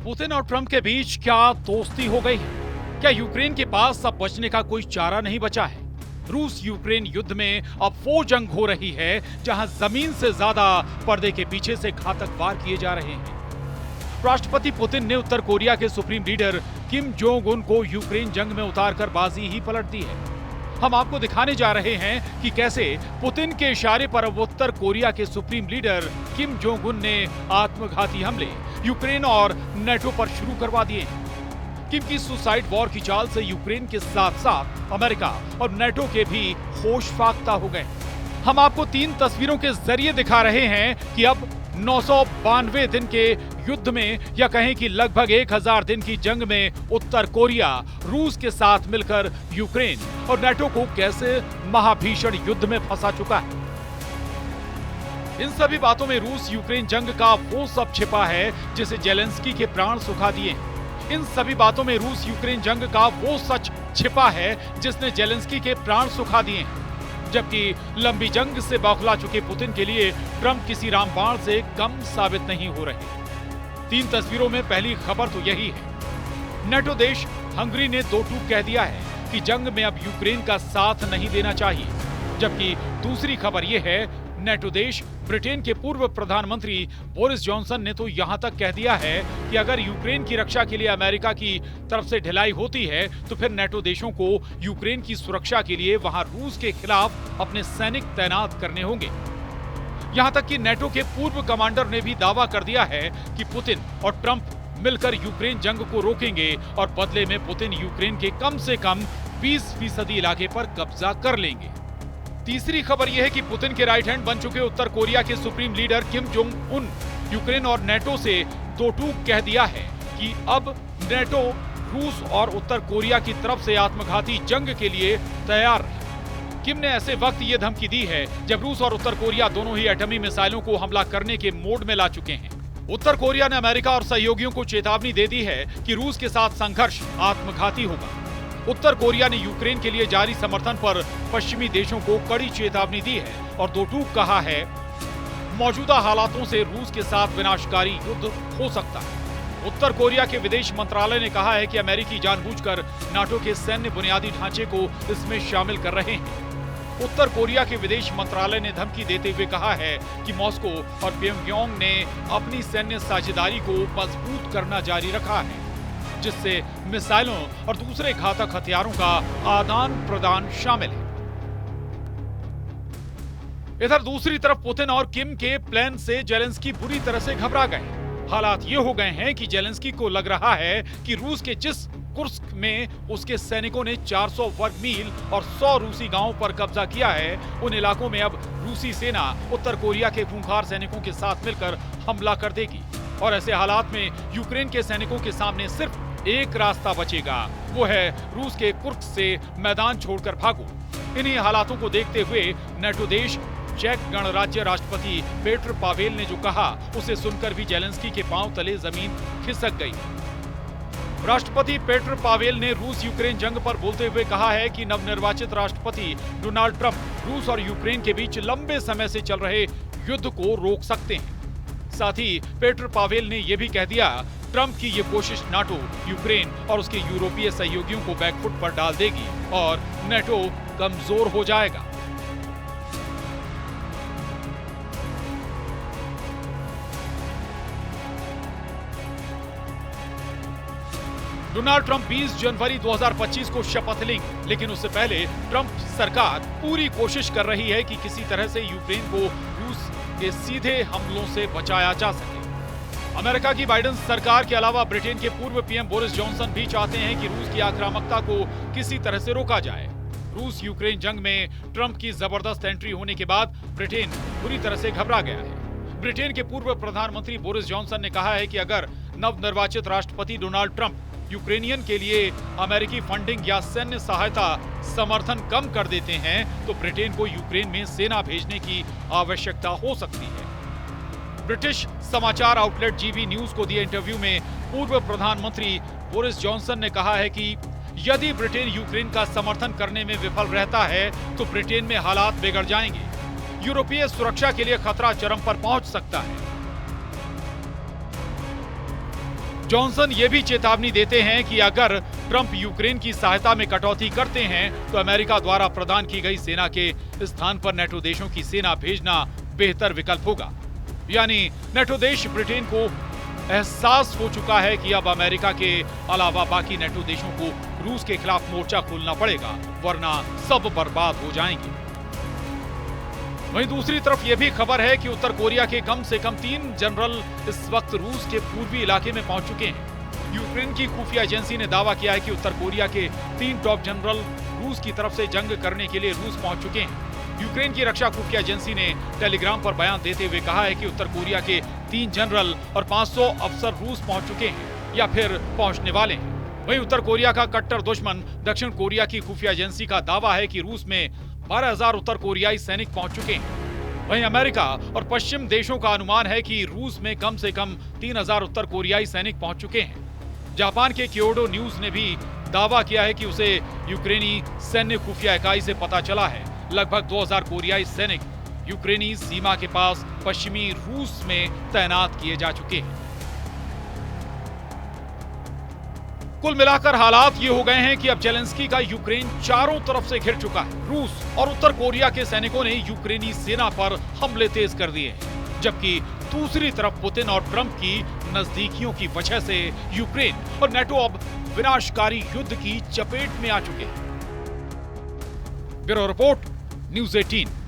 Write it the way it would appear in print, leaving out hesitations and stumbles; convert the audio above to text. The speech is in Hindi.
पुतिन और ट्रंप के बीच क्या दोस्ती हो गई है? क्या यूक्रेन के पास अब बचने का कोई चारा नहीं बचा है? रूस यूक्रेन युद्ध में अब वो जंग हो रही है जहां जमीन से ज्यादा पर्दे के पीछे से घातक वार किए जा रहे हैं। राष्ट्रपति पुतिन ने उत्तर कोरिया के supreme leader Kim Jong Un को यूक्रेन जंग में उतारकर बाजी ही पलट दी है। हम आपको दिखाने जा रहे हैं कि कैसे पुतिन के इशारे पर अब उत्तर कोरिया के supreme leader Kim Jong Un ने आत्मघाती हमले यूक्रेन और नेटो पर शुरू करवा दिए हैं। किम की सुसाइड वॉर की चाल से यूक्रेन के साथ साथ अमेरिका और नेटो के भी होश फाख्ता हो गए। हम आपको 3 तस्वीरों के जरिए दिखा रहे हैं कि अब 992 दिन के युद्ध में या कहें कि लगभग 1000 दिन की जंग में उत्तर कोरिया रूस के साथ मिलकर यूक्रेन और नेटो को कैसे महाभीषण युद्ध में फंसा चुका है। इन सभी बातों में रूस यूक्रेन जंग का वो सब छिपा है जिसे जेलेंस्की के प्राण सुखा दिए हैं। इन सभी बातों में रूस यूक्रेन जंग का वो सच छिपा है जिसने जेलेंस्की के प्राण सुखा दिए हैं। जबकि लंबी जंग से बौखला चुके पुतिन के लिए ट्रंप किसी रामबाण से कम साबित नहीं हो रहे। 3 तस्वीरों में पहली खबर तो यही है। नेटो देश हंगरी ने 2 टूक कह दिया है कि जंग में अब यूक्रेन का साथ नहीं देना चाहिए। जबकि दूसरी खबर यह है, नेटो देश ब्रिटेन के पूर्व प्रधानमंत्री बोरिस जॉनसन ने तो यहां तक कह दिया है कि अगर यूक्रेन की रक्षा के लिए अमेरिका की तरफ से ढिलाई होती है तो फिर नेटो देशों को यूक्रेन की सुरक्षा के लिए वहां रूस के खिलाफ अपने सैनिक तैनात करने होंगे। यहां तक कि नेटो के पूर्व कमांडर ने भी दावा कर दिया है कि पुतिन और ट्रंप मिलकर यूक्रेन जंग को रोकेंगे और बदले में पुतिन यूक्रेन के कम से कम 20% इलाके पर कब्जा कर लेंगे। तीसरी खबर यह है कि पुतिन के राइट हैंड बन चुके उत्तर कोरिया के supreme leader Kim Jong Un Ukraine और नेटो से 2 टूक कह दिया है कि अब नेटो रूस और उत्तर कोरिया की तरफ से आत्मघाती जंग के लिए तैयार है। किम ने ऐसे वक्त ये धमकी दी है जब रूस और उत्तर कोरिया दोनों ही एटमी मिसाइलों को हमला करने के मोड में ला चुके हैं। उत्तर कोरिया ने अमेरिका और सहयोगियों को चेतावनी दे दी है कि रूस के साथ संघर्ष आत्मघाती होगा। उत्तर कोरिया ने यूक्रेन के लिए जारी समर्थन पर पश्चिमी देशों को कड़ी चेतावनी दी है और 2 टूक कहा है, मौजूदा हालातों से रूस के साथ विनाशकारी युद्ध हो सकता है। उत्तर कोरिया के विदेश मंत्रालय ने कहा है कि अमेरिकी जानबूझकर नाटो के सैन्य बुनियादी ढांचे को इसमें शामिल कर रहे हैं। उत्तर कोरिया के विदेश मंत्रालय ने धमकी देते हुए कहा है कि मॉस्को और प्योंगयांग ने अपनी सैन्य साझेदारी को मजबूत करना जारी रखा है, जिससे मिसाइलों और दूसरे घातक हथियारों का आदान प्रदान शामिल है। इधर दूसरी तरफ पुतिन और किम के प्लान से जेलेंस्की बुरी तरह से घबरा गए। हालात ये हो गए हैं कि जेलेंस्की को लग रहा है कि रूस के जिस कुर्स्क में उसके सैनिकों ने 400 वर्ग मील और 100 रूसी गांवों पर कब्जा किया है, उन इलाकों में अब रूसी सेना उत्तर कोरिया के खूंखार सैनिकों के साथ मिलकर हमला कर देगी। और ऐसे हालात में यूक्रेन के सैनिकों के सामने सिर्फ एक रास्ता बचेगा, वो है रूस के कुर्स्क से मैदान छोड़कर भागो। इन्हीं हालातों को देखते हुए नेटो देश चेक गणराज्य राष्ट्रपति पेट्र पावेल ने जो कहा उसे सुनकर भी जेलेंस्की के पांव तले जमीन खिसक गई। राष्ट्रपति पेट्र पावेल ने रूस यूक्रेन जंग पर बोलते हुए कहा है कि नवनिर्वाचित राष्ट्रपति डोनाल्ड ट्रंप रूस और यूक्रेन के बीच लंबे समय से चल रहे युद्ध को रोक सकते हैं। साथ ही पेट्र पावेल ने यह भी कह दिया, ट्रंप की ये कोशिश नाटो, यूक्रेन और उसके यूरोपीय सहयोगियों को बैकफुट पर डाल देगी और नेटो कमजोर हो जाएगा। डोनाल्ड ट्रंप 20 जनवरी 2025 को शपथ लेंगे, लेकिन उससे पहले ट्रंप सरकार पूरी कोशिश कर रही है कि किसी तरह से यूक्रेन को रूस के सीधे हमलों से बचाया जा सके। अमेरिका की बाइडेन सरकार के अलावा ब्रिटेन के पूर्व पीएम बोरिस जॉनसन भी चाहते हैं कि रूस की आक्रामकता को किसी तरह से रोका जाए। रूस यूक्रेन जंग में ट्रंप की जबरदस्त एंट्री होने के बाद ब्रिटेन बुरी तरह से घबरा गया है। ब्रिटेन के पूर्व प्रधानमंत्री बोरिस जॉनसन ने कहा है कि अगर नवनिर्वाचित राष्ट्रपति डोनाल्ड ट्रंप यूक्रेनियन के लिए अमेरिकी फंडिंग या सैन्य सहायता समर्थन कम कर देते हैं तो ब्रिटेन को यूक्रेन में सेना भेजने की आवश्यकता हो सकती है। ब्रिटिश समाचार आउटलेट जीबी न्यूज को दिए इंटरव्यू में पूर्व प्रधानमंत्री बोरिस जॉनसन ने कहा है कि यदि ब्रिटेन यूक्रेन का समर्थन करने में विफल रहता है तो ब्रिटेन में हालात बिगड़ जाएंगे। यूरोपीय सुरक्षा के लिए खतरा चरम पर पहुंच सकता है। जॉनसन ये भी चेतावनी देते हैं कि अगर ट्रंप यूक्रेन की सहायता में कटौती करते हैं तो अमेरिका द्वारा प्रदान की गई सेना के स्थान पर नेटो देशों की सेना भेजना बेहतर विकल्प होगा। यानी नेटो देश ब्रिटेन को एहसास हो चुका है कि अब अमेरिका के अलावा बाकी नेटो देशों को रूस के खिलाफ मोर्चा खोलना पड़ेगा, वरना सब बर्बाद हो जाएंगे। वहीं दूसरी तरफ यह भी खबर है कि उत्तर कोरिया के कम से कम 3 जनरल इस वक्त रूस के पूर्वी इलाके में पहुंच चुके हैं। यूक्रेन की खुफिया एजेंसी ने दावा किया है कि उत्तर कोरिया के 3 टॉप जनरल रूस की तरफ से जंग करने के लिए रूस पहुंच चुके हैं। यूक्रेन की रक्षा खुफिया एजेंसी ने टेलीग्राम पर बयान देते हुए कहा है कि उत्तर कोरिया के 3 जनरल और 500 अफसर रूस पहुंच चुके हैं या फिर पहुंचने वाले हैं। वहीं उत्तर कोरिया का कट्टर दुश्मन दक्षिण कोरिया की खुफिया एजेंसी का दावा है कि रूस में 12,000 उत्तर कोरियाई सैनिक पहुंच चुके हैं। वहीं अमेरिका और पश्चिम देशों का अनुमान है कि रूस में कम से कम 3,000 उत्तर कोरियाई सैनिक पहुंच चुके हैं। जापान के क्योडो न्यूज ने भी दावा किया है कि उसे यूक्रेनी सैन्य खुफिया इकाई से पता चला है लगभग 2,000 कोरियाई सैनिक यूक्रेनी सीमा के पास पश्चिमी रूस में तैनात किए जा चुके हैं। कुल मिलाकर हालात ये हो गए हैं कि अब जेलेंस्की का यूक्रेन चारों तरफ से घिर चुका है। रूस और उत्तर कोरिया के सैनिकों ने यूक्रेनी सेना पर हमले तेज कर दिए हैं, जबकि दूसरी तरफ पुतिन और ट्रंप की नजदीकियों की वजह से यूक्रेन और नेटो अब विनाशकारी युद्ध की चपेट में आ चुके हैं। Bureau report, news 18।